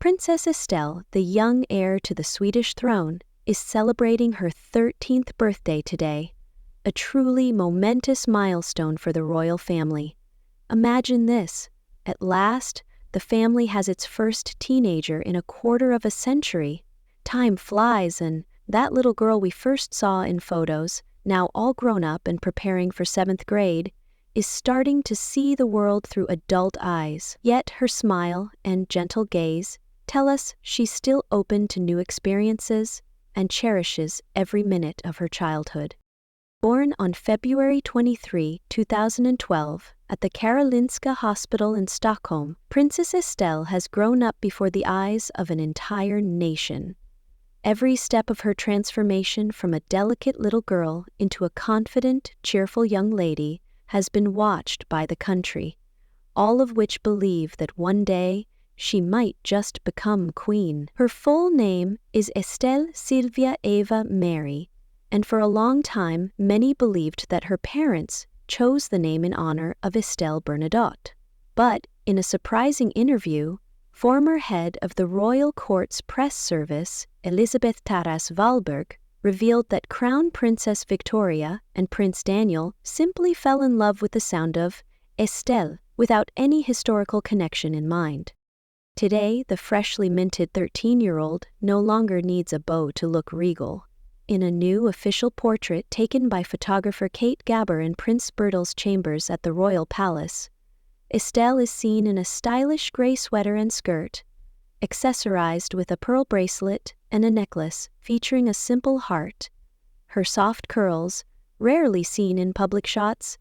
Princess Estelle, the young heir to the Swedish throne, is celebrating her 13th birthday today, a truly momentous milestone for the royal family. Imagine this: at last, the family has its first teenager in a quarter of a century. Time flies, and that little girl we first saw in photos, now all grown up and preparing for 7th grade, is starting to see the world through adult eyes. Yet her smile and gentle gaze tell us she's still open to new experiences and cherishes every minute of her childhood. Born on February 23, 2012, at the Karolinska Hospital in Stockholm, Princess Estelle has grown up before the eyes of an entire nation. Every step of her transformation from a delicate little girl into a confident, cheerful young lady has been watched by the country, all of which believe that one day she might just become queen. Her full name is Estelle Sylvia Eva Mary, and for a long time many believed that her parents chose the name in honor of Estelle Bernadotte. But in a surprising interview, former head of the royal court's press service, Elisabeth Taras Wahlberg, revealed that Crown Princess Victoria and Prince Daniel simply fell in love with the sound of Estelle without any historical connection in mind. Today, the freshly minted 13-year-old no longer needs a bow to look regal. In a new official portrait taken by photographer Kate Gabber in Prince Bertel's chambers at the Royal Palace, Estelle is seen in a stylish gray sweater and skirt, accessorized with a pearl bracelet and a necklace featuring a simple heart. Her soft curls, rarely seen in public shots,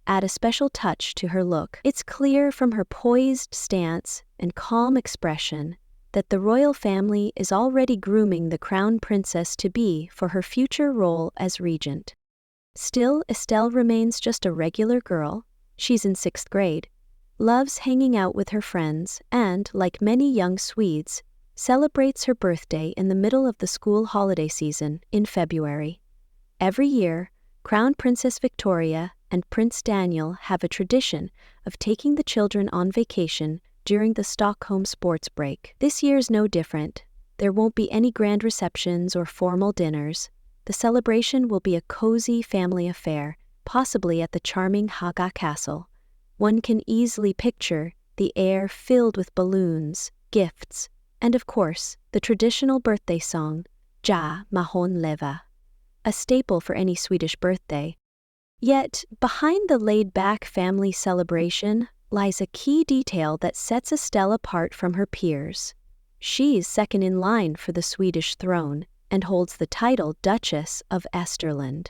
add a special touch to her look. It's clear from her poised stance and calm expression that the royal family is already grooming the crown princess-to-be for her future role as regent. Still, Estelle remains just a regular girl. She's in 6th grade, loves hanging out with her friends, and, like many young Swedes, celebrates her birthday in the middle of the school holiday season in February. Every year, Crown Princess Victoria and Prince Daniel have a tradition of taking the children on vacation during the Stockholm sports break. This year's no different. There won't be any grand receptions or formal dinners. The celebration will be a cozy family affair, possibly at the charming Haga Castle. One can easily picture the air filled with balloons, gifts, and of course, the traditional birthday song, Ja Mahon Leva, a staple for any Swedish birthday. Yet, behind the laid-back family celebration lies a key detail that sets Estelle apart from her peers. She's second in line for the Swedish throne and holds the title Duchess of Estreland.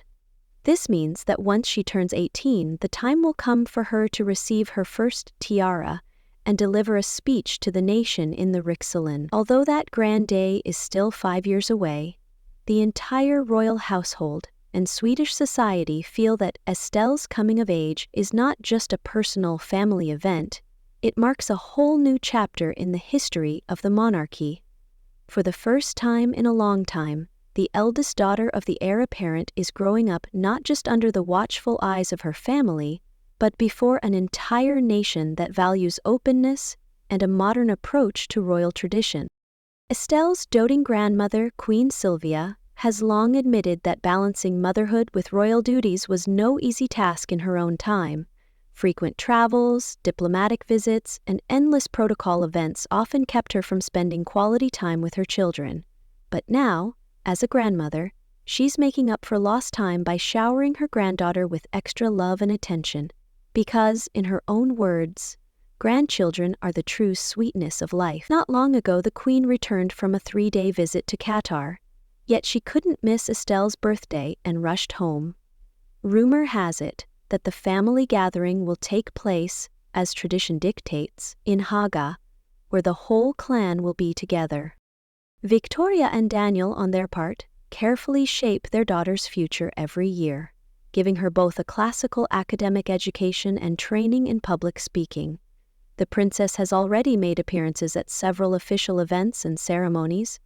This means that once she turns 18, the time will come for her to receive her first tiara and deliver a speech to the nation in the Riksdagen. Although that grand day is still 5 years away, the entire royal household and Swedish society feel that Estelle's coming of age is not just a personal family event, it marks a whole new chapter in the history of the monarchy. For the first time in a long time, the eldest daughter of the heir apparent is growing up not just under the watchful eyes of her family, but before an entire nation that values openness and a modern approach to royal tradition. Estelle's doting grandmother, Queen Sylvia, has long admitted that balancing motherhood with royal duties was no easy task in her own time. Frequent travels, diplomatic visits, and endless protocol events often kept her from spending quality time with her children. But now, as a grandmother, she's making up for lost time by showering her granddaughter with extra love and attention. Because, in her own words, grandchildren are the true sweetness of life. Not long ago, the Queen returned from a 3-day visit to Qatar, yet she couldn't miss Estelle's birthday and rushed home. Rumor has it that the family gathering will take place, as tradition dictates, in Haga, where the whole clan will be together. Victoria and Daniel, on their part, carefully shape their daughter's future every year, giving her both a classical academic education and training in public speaking. The princess has already made appearances at several official events and ceremonies.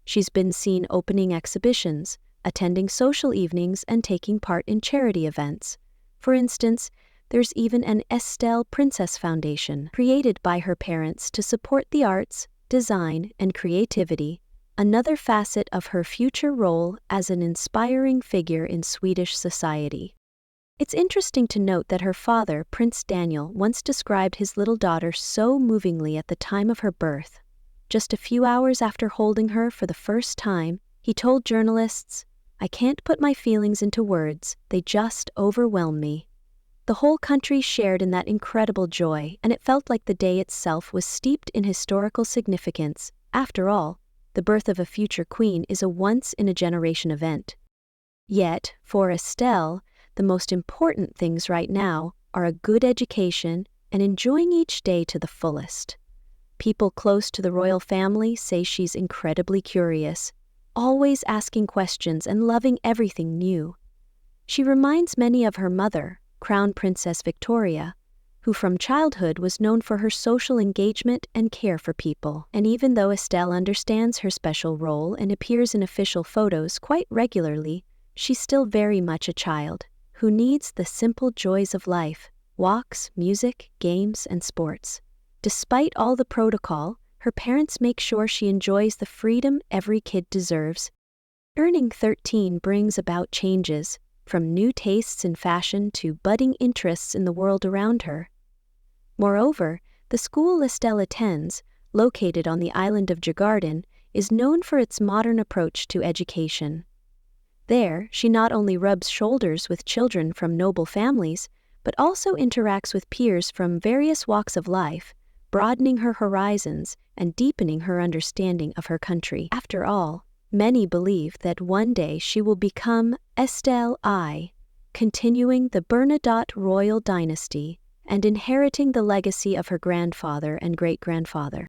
She's been seen opening exhibitions, attending social evenings, and taking part in charity events. For instance, there's even an Estelle Princess Foundation created by her parents to support the arts, design, and creativity, another facet of her future role as an inspiring figure in Swedish society. It's interesting to note that her father, Prince Daniel, once described his little daughter so movingly at the time of her birth. Just a few hours after holding her for the first time, he told journalists, "I can't put my feelings into words, they just overwhelm me." The whole country shared in that incredible joy, and it felt like the day itself was steeped in historical significance. After all, the birth of a future queen is a once-in-a-generation event. Yet, for Estelle, the most important things right now are a good education and enjoying each day to the fullest. People close to the royal family say she's incredibly curious, always asking questions and loving everything new. She reminds many of her mother, Crown Princess Victoria, who from childhood was known for her social engagement and care for people. And even though Estelle understands her special role and appears in official photos quite regularly, she's still very much a child, who needs the simple joys of life: walks, music, games, and sports. Despite all the protocol, her parents make sure she enjoys the freedom every kid deserves. Turning 13 brings about changes, from new tastes in fashion to budding interests in the world around her. Moreover, the school Estelle attends, located on the island of Djurgården, is known for its modern approach to education. There, she not only rubs shoulders with children from noble families, but also interacts with peers from various walks of life, broadening her horizons and deepening her understanding of her country. After all, many believe that one day she will become Estelle I, continuing the Bernadotte royal dynasty and inheriting the legacy of her grandfather and great-grandfather.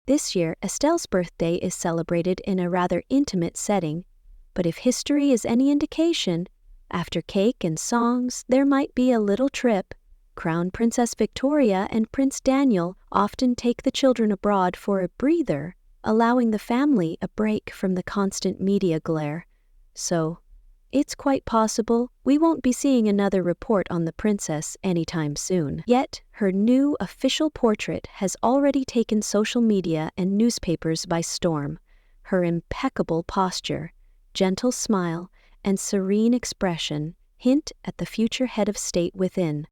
This year, Estelle's birthday is celebrated in a rather intimate setting, but if history is any indication, after cake and songs, there might be a little trip. Crown Princess Victoria and Prince Daniel often take the children abroad for a breather, allowing the family a break from the constant media glare. So, it's quite possible we won't be seeing another report on the princess anytime soon. Yet, her new official portrait has already taken social media and newspapers by storm. Her impeccable posture, gentle smile, and serene expression hint at the future head of state within.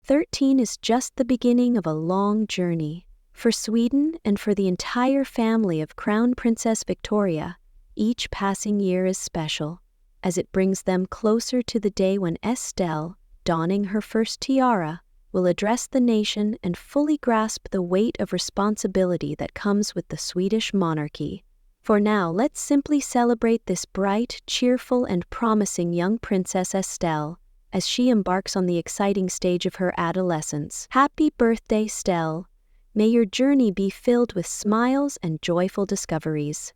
13 is just the beginning of a long journey. For Sweden and for the entire family of Crown Princess Victoria, each passing year is special, as it brings them closer to the day when Estelle, donning her first tiara, will address the nation and fully grasp the weight of responsibility that comes with the Swedish monarchy. For now, let's simply celebrate this bright, cheerful, and promising young Princess Estelle as she embarks on the exciting stage of her adolescence. Happy birthday, Estelle! May your journey be filled with smiles and joyful discoveries.